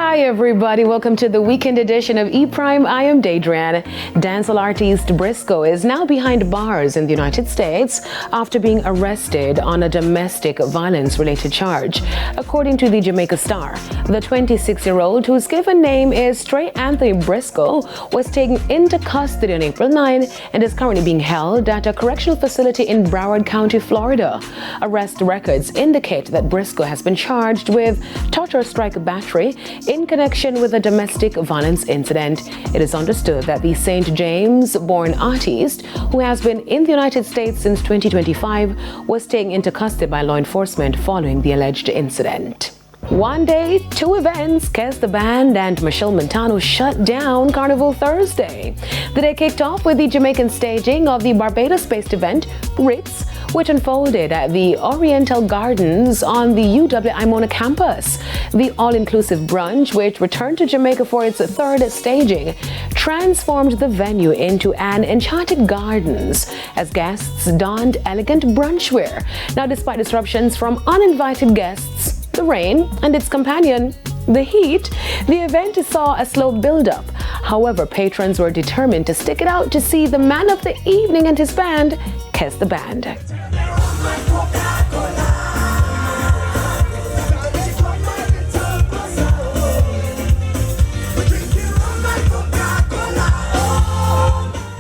Hi everybody, welcome to the weekend edition of ePrime. I am Daydran. Dancehall artiste Brysco is now behind bars in the United States after being arrested on a domestic violence related charge. According to the Jamaica Star, the 26-year-old, whose given name is Stray Anthony Brysco, was taken into custody on April 9 and is currently being held at a correctional facility in Broward County, Florida. Arrest records indicate that Brysco has been charged with torture strike battery in connection with a domestic violence incident. It is understood that the St. James-born artiste, who has been in the United States since 2025, was taken into custody by law enforcement following the alleged incident. One day, two events. Kes the Band and Michelle Montano shut down Carnival Thursday. The day kicked off with the Jamaican staging of the Barbados-based event, Ritz, which unfolded at the Oriental Gardens on the UW-Imona campus. The all-inclusive brunch, which returned to Jamaica for its third staging, transformed the venue into an enchanted gardens as guests donned elegant brunch wear. Now, despite disruptions from uninvited guests, the rain, and its companion, the heat, the event saw a slow build-up. However, patrons were determined to stick it out to see the man of the evening and his band, Kes the Band.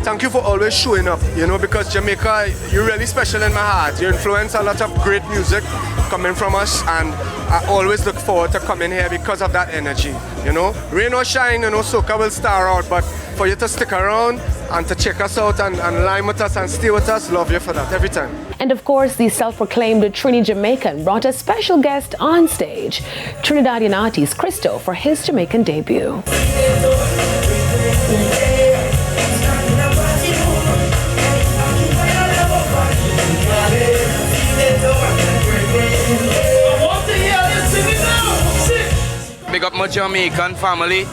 Thank you for always showing up, because Jamaica, you're really special in my heart. You influence a lot of great music coming from us, and I always look forward to coming here because of that energy, Rain or shine, Silka will star out, but for you to stick around and to check us out and line with us and stay with us, love you for that every time. And of course, the self-proclaimed Trini Jamaican brought a special guest on stage, Trinidadian artist Christo, for his Jamaican debut. Big up my Jamaican family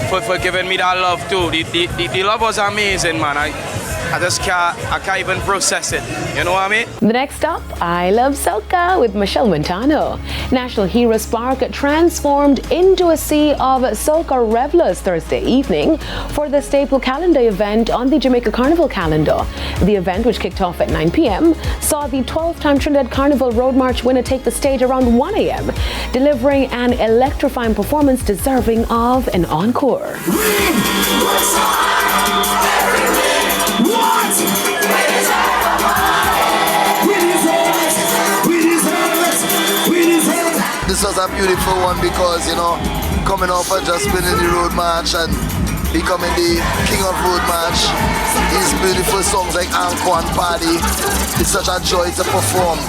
for giving me that love too. The love was amazing, man. I can't even process it. You know what I mean? The next stop, I Love Silka with Michelle Montano. National Hero Spark transformed into a sea of Silka revelers Thursday evening for the staple calendar event on the Jamaica Carnival calendar. The event, which kicked off at 9 p.m., saw the 12-time Trinidad Carnival Road March winner take the stage around 1 a.m., delivering an electrifying performance deserving of an encore. This was a beautiful one because, coming off of just winning the road march and becoming the king of road march, these beautiful songs like Encore and Party, it's such a joy to perform.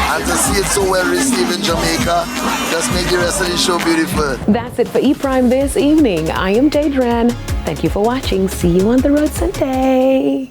And to see it so well received in Jamaica, just make the rest of the show beautiful. That's it for ePrime this evening. I am Daydran. Thank you for watching. See you on the road Sunday.